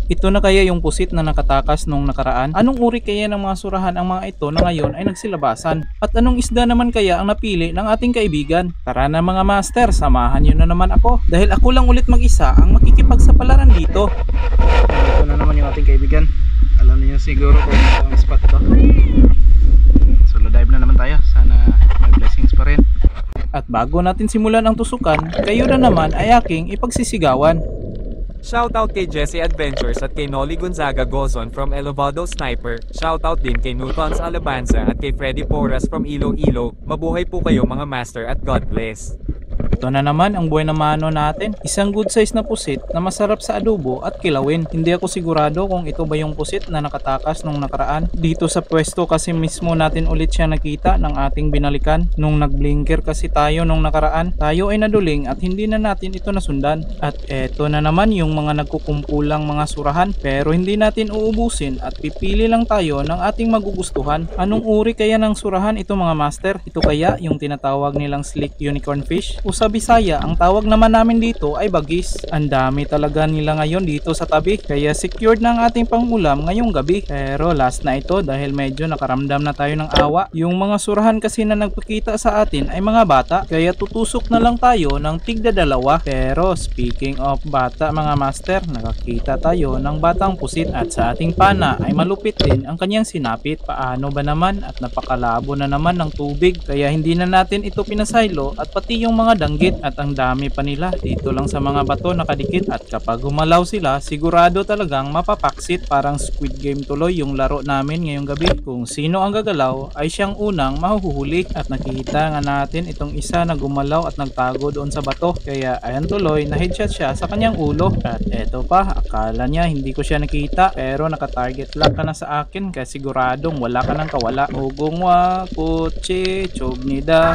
Ito na kaya yung pusit na nakatakas nung nakaraan? Anong uri kaya ng mga surahan ang mga ito na ngayon ay nagsilabasan? At anong isda naman kaya ang napili ng ating kaibigan? Tara na mga master, samahan nyo na naman ako. Dahil ako lang ulit mag-isa ang makikipagsapalaran dito. Ito na naman yung ating kaibigan. Alam niyo siguro kung ano ang spot ito. Solo dive na naman tayo. Sana may blessings pa rin. At bago natin simulan ang tusukan, kayo na naman ay aking ipagsisigawan. Shoutout kay Jesse Adventures at kay Nolly Gonzaga Gozon from Elevado Sniper. Shoutout din kay Newtons Alabanza at kay Freddy Porras from Iloilo. Mabuhay po kayo mga master at God bless. Ito na naman ang buhay na mano natin. Isang good size na pusit na masarap sa adobo at kilawin. Hindi ako sigurado kung ito ba yung pusit na nakatakas nung nakaraan. Dito sa pwesto kasi mismo natin ulit siya nakita ng ating binalikan. Nung nagblinker kasi tayo nung nakaraan, tayo ay naduling at hindi na natin ito nasundan. At eto na naman yung mga nagkukumpulang mga surahan. Pero hindi natin uubusin at pipili lang tayo ng ating magugustuhan. Anong uri kaya ng surahan ito mga master? Ito kaya yung tinatawag nilang slick unicorn fish? O sa Bisaya, ang tawag naman namin dito ay bagis. Ang dami talaga nila ngayon dito sa tabi, kaya secured na ang ating pangulam ngayong gabi. Pero last na ito dahil medyo nakaramdam na tayo ng awa. Yung mga surahan kasi na nagpakita sa atin ay mga bata, kaya tutusok na lang tayo ng tigda dalawa. Pero speaking of bata mga master, nakakita tayo ng batang pusit at sa ating pana ay malupit din ang kanyang sinapit. Paano ba naman at napakalabo na naman ng tubig, kaya hindi na natin ito pinasaylo at pati yung mga danggit at ang dami pa nila dito lang sa mga bato nakadikit at kapag gumalaw sila sigurado talagang mapapaksit. Parang Squid Game tuloy yung laro namin ngayong gabi. Kung sino ang gagalaw ay siyang unang mahuhuli at nakita nga natin itong isa na gumalaw at nagtago doon sa bato, kaya ayan tuloy na headshot siya sa kanyang ulo. At eto pa, akala niya hindi ko siya nakita pero nakatarget lock ka na sa akin kaya siguradong wala ka ng kawala. Ugong wa kutsi chognida.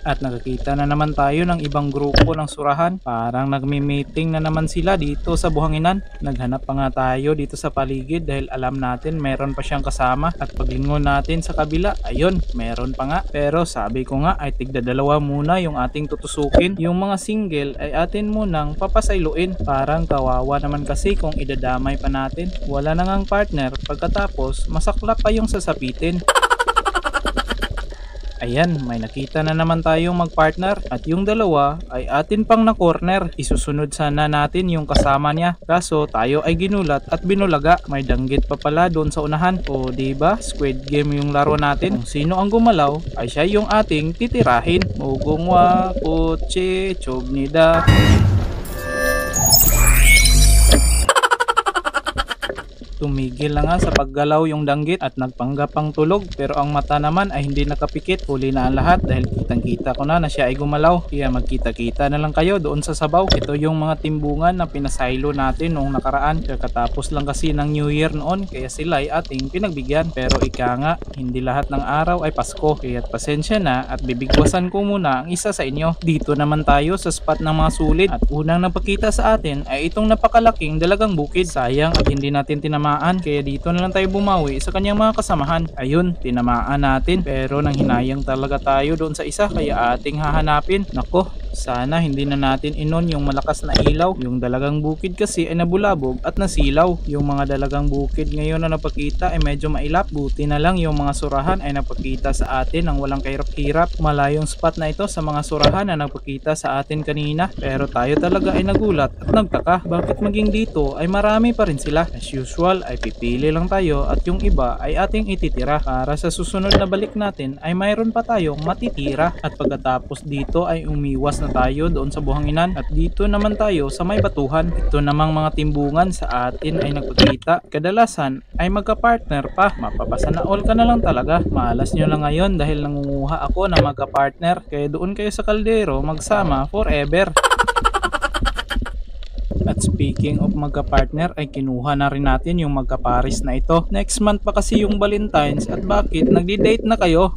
At nakakita na naman tayo ng ibang grupo ng surahan. Parang nagmi-meeting na naman sila dito sa buhanginan. Naghanap pa nga tayo dito sa paligid dahil alam natin meron pa siyang kasama. At paglingon natin sa kabila, ayun, meron pa nga. Pero sabi ko nga ay tigda dalawa muna yung ating tutusukin. Yung mga single ay atin munang papasayluin. Parang kawawa naman kasi kung idadamay pa natin. Wala na ngang partner pagkatapos masaklap pa yung sasapitin. Ayan, may nakita na naman tayong magpartner at yung dalawa ay atin pang na corner. Isusunod sana natin yung kasama niya. Kaso tayo ay ginulat at binulaga. May danggit pa pala doon sa unahan. O diba, Squid Game yung laro natin. Kung sino ang gumalaw ay siya yung ating titirahin. Ugong wa kutsi chognida. Tumigil na nga sa paggalaw yung danggit at nagpanggapang tulog, pero ang mata naman ay hindi nakapikit. Huli na ang lahat dahil kitang kita ko na siya ay gumalaw, kaya magkita-kita na lang kayo doon sa sabaw. Ito yung mga timbungan na pinasaylo natin noong nakaraan. Kakatapos lang kasi ng New Year noon, kaya sila ay ating pinagbigyan. Pero ika nga, hindi lahat ng araw ay Pasko, kaya pasensya na at bibigwasan ko muna ang isa sa inyo. Dito naman tayo sa spot ng mga sulit at unang napakita sa atin ay itong napakalaking dalagang bukid. Sayang at hindi natin tinamaan, kaya dito na lang tayo bumawi sa kanyang mga kasamahan. Ayun, tinamaan natin pero nang hinayang talaga tayo doon sa isa kaya ating hahanapin. Nako, sana hindi na natin inon yung malakas na ilaw. Yung dalagang bukid kasi ay nabulabog at nasilaw. Yung mga dalagang bukid ngayon na napakita ay medyo mailap. Buti na lang yung mga surahan ay napakita sa atin ng walang kahirap-hirap. Malayong spot na ito sa mga surahan na napakita sa atin kanina, pero tayo talaga ay nagulat at nagtaka bakit maging dito ay marami pa rin sila. As usual ay pipili lang tayo at yung iba ay ating ititira para sa susunod na balik natin ay mayroon pa tayong matitira. At pagkatapos dito ay umiwas na tayo doon sa buhanginan at dito naman tayo sa may batuhan. Ito namang mga timbungan sa atin ay nagpakita. Kadalasan ay magka-partner pa. Mapapasa na all ka na lang talaga. Malas nyo lang ngayon dahil nangunguha ako na magka-partner, kaya doon kayo sa kaldero magsama forever. At speaking of magka-partner ay kinuha na rin natin yung magka-paris na ito. Next month pa kasi yung Valentine's at bakit nagdi-date na kayo?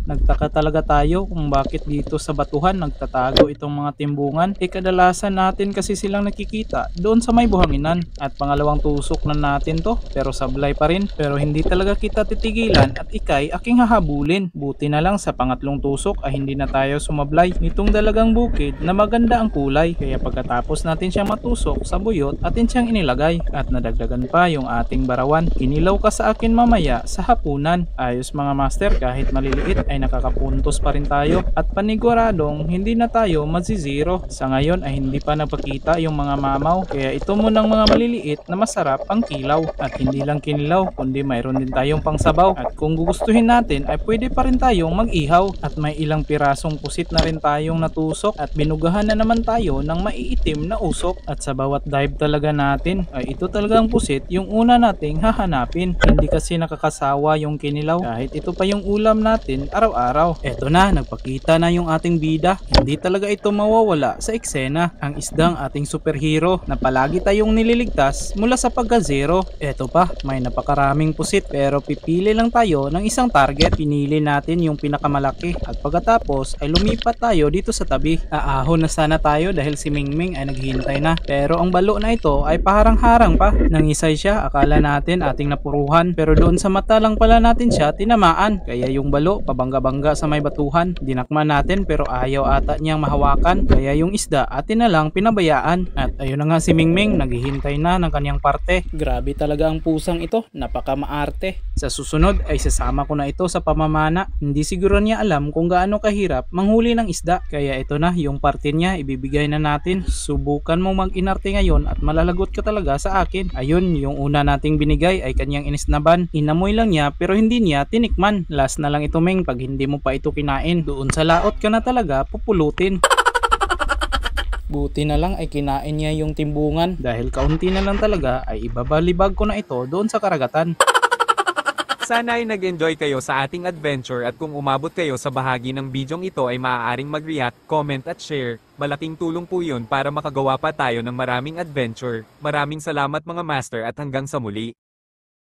Nagtaka Nagtataka talaga tayo kung bakit dito sa batuhan nagtatago itong mga timbungan. Kadalasan natin kasi silang nakikita doon sa may buhanginan. At pangalawang tusok na natin to, pero sablay pa rin. Pero hindi talaga kita titigilan at ikay aking hahabulin. Buti na lang sa pangatlong tusok ay hindi na tayo sumablay nitong dalagang bukid na maganda ang kulay. Kaya pagkatapos natin siya matusok sa buyot, atin siyang inilagay at nadagdagan pa yung ating barawan. Kinilaw ka sa akin mamaya sa hapunan. Ayos mga master, kahit maliliit ay nakakapuntos pa rin tayo at paniguradong hindi na tayo mazizero. Sa ngayon ay hindi pa nagpakita yung mga mamaw, kaya ito munang mga maliliit na masarap ang kilaw. At hindi lang kinilaw kundi mayroon din tayong pangsabaw, at kung gugustuhin natin ay pwede pa rin tayong mag-ihaw. At may ilang pirasong pusit na rin tayong natusok at binugahan na naman tayo ng maiitim na usok. At sa bawat dive talaga natin ay ito talagang pusit yung una nating hahanapin. Hindi kasi nakakasawa yung kinilaw kahit ito pa yung ulam natin araw-araw. Eto na, nagpakita na yung ating bida. Hindi talaga ito mawawala sa eksena. Ang isdang ating superhero na palagi tayong nililigtas mula sa pagka-zero. Eto pa, may napakaraming pusit pero pipili lang tayo ng isang target. Pinili natin yung pinakamalaki at pagkatapos ay lumipat tayo dito sa tabi. Aahon na sana tayo dahil si Mingming ay naghihintay na. Pero ang balo na ito ay paharang-harang pa. Nangisay siya, akala natin ating napuruhan pero doon sa mata lang pala natin siya tinamaan. Kaya yung balo pabangga-bangga sa may batuhan. Dinakma natin pero ayaw ata niyang mahawakan. Kaya yung isda atin na lang pinabayaan. At ayun na nga si Mingming, naghihintay na ng kanyang parte. Grabe talaga ang pusang ito, napaka maarte. Sa susunod ay sasama ko na ito sa pamamana. Hindi siguro niya alam kung gaano kahirap manghuli ng isda. Kaya ito na yung parte niya, ibibigay na natin. Subukan mong mag-inarte ngayon at malalagot ka talaga sa akin. Ayun, yung una nating binigay ay kanyang inisnaban. Inamoy lang niya pero hindi niya tinikman. Last na lang ito Meng, pag hindi mo pa ito kinain, doon sa laot ka na talaga pupulutin. Buti na lang ay kinain niya yung timbungan dahil kaunti na lang talaga ay ibabalibag ko na ito doon sa karagatan. Sana ay nag-enjoy kayo sa ating adventure, at kung umabot kayo sa bahagi ng bidyong ito ay maaaring mag-react, comment at share. Malaking tulong po yun para makagawa pa tayo ng maraming adventure. Maraming salamat mga master at hanggang sa muli.